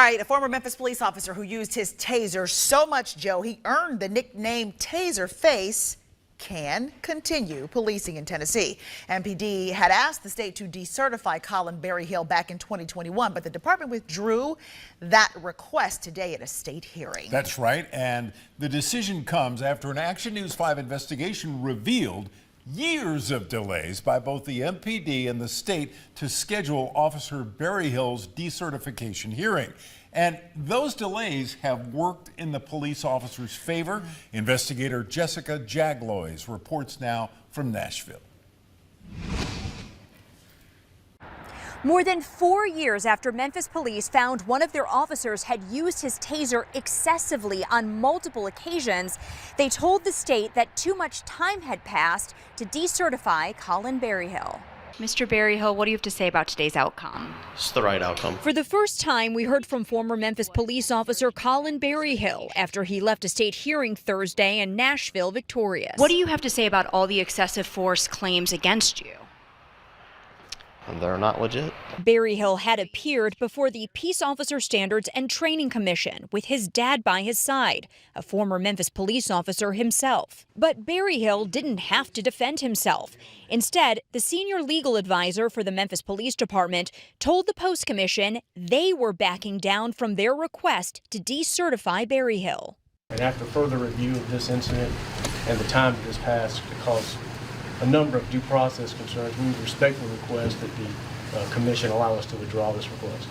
right, a former Memphis police officer who used his taser so much, Joe, he earned the nickname Taser Face, can continue policing in Tennessee. MPD had asked the state to decertify Colin Berryhill back in 2021, but the department withdrew that request today at a state hearing. That's right, and the decision comes after an Action News 5 investigation revealed years of delays by both the MPD and the state to schedule Officer Berryhill's decertification hearing. And those delays have worked in the police officer's favor. Investigator Jessica Jaglois reports now from Nashville. More than 4 years after Memphis police found one of their officers had used his taser excessively on multiple occasions, they told the state that too much time had passed to decertify Colin Berryhill. Mr. Berryhill, what do you have to say about today's outcome? It's the right outcome. For the first time, we heard from former Memphis police officer Colin Berryhill after he left a state hearing Thursday in Nashville victorious. What do you have to say about all the excessive force claims against you? And they're not legit. Berryhill had appeared before the Peace Officer Standards and Training Commission with his dad by his side, a former Memphis police officer himself. But Berryhill didn't have to defend himself. Instead, the senior legal advisor for the Memphis Police Department told the Post Commission they were backing down from their request to decertify Berryhill. And after further review of this incident and the time that has passed to cause a number of due process concerns, we respectfully request that the commission allow us to withdraw this request.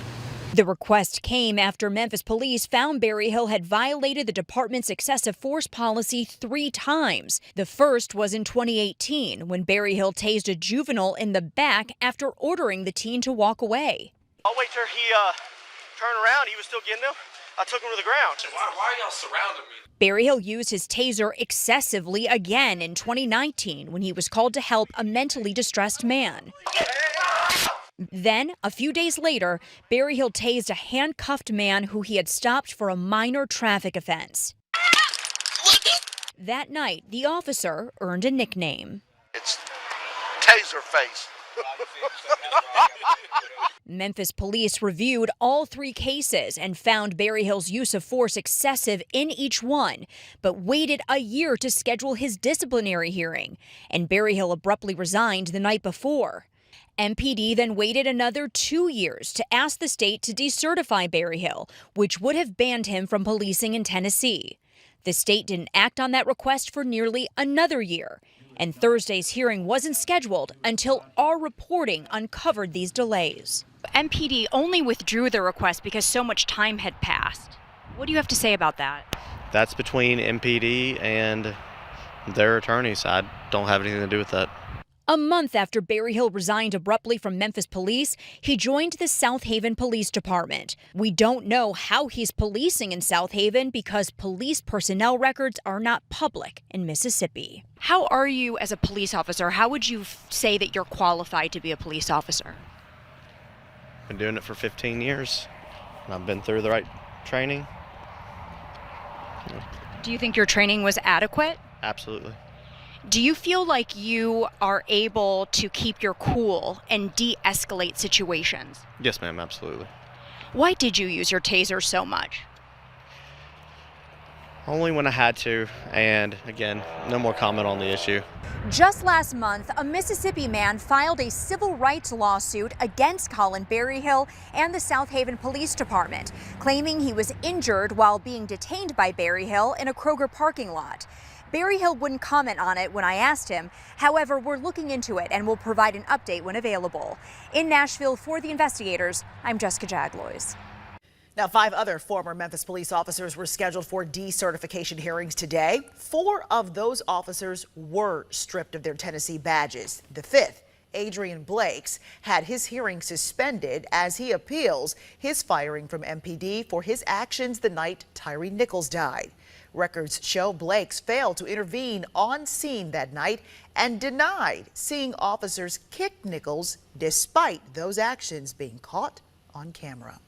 The request came after Memphis police found Berryhill had violated the department's excessive force policy 3 times. The first was in 2018 when Berryhill tased a juvenile in the back after ordering the teen to walk away. I'll wait till he turned around. He was still getting him. I took him to the ground. Why are y'all surrounding me? Berryhill used his taser excessively again in 2019 when he was called to help a mentally distressed man. Then, a few days later, Berryhill tased a handcuffed man who he had stopped for a minor traffic offense. That night, the officer earned a nickname. It's Taser Face. Memphis police reviewed all 3 cases and found Berryhill's use of force excessive in each one, but waited a year to schedule his disciplinary hearing, and Berryhill abruptly resigned the night before. MPD then waited another 2 years to ask the state to decertify Berryhill, which would have banned him from policing in Tennessee. The state didn't act on that request for nearly another year, and Thursday's hearing wasn't scheduled until our reporting uncovered these delays. MPD only withdrew the request because so much time had passed. What do you have to say about that? That's between MPD and their attorneys. I don't have anything to do with that. A month after Berryhill resigned abruptly from Memphis police, he joined the South Haven Police Department. We don't know how he's policing in South Haven because police personnel records are not public in Mississippi. How are you as a police officer? How would you say that you're qualified to be a police officer? Been doing it for 15 years, and I've been through the right training. Do you think your training was adequate? Absolutely. Do you feel like you are able to keep your cool and de-escalate situations? Yes, ma'am, absolutely. Why did you use your taser so much? Only when I had to, and again, no more comment on the issue. Just last month, a Mississippi man filed a civil rights lawsuit against Colin Berryhill and the South Haven Police Department, claiming he was injured while being detained by Berryhill in a Kroger parking lot. Berryhill wouldn't comment on it when I asked him. However, we're looking into it and will provide an update when available. In Nashville, for the investigators, I'm Jessica Jaglois. Now, 5 other former Memphis police officers were scheduled for decertification hearings today. 4 of those officers were stripped of their Tennessee badges. The 5th, Adrian Blakes, had his hearing suspended as he appeals his firing from MPD for his actions the night Tyree Nichols died. Records show Blakes failed to intervene on scene that night and denied seeing officers kick Nichols despite those actions being caught on camera.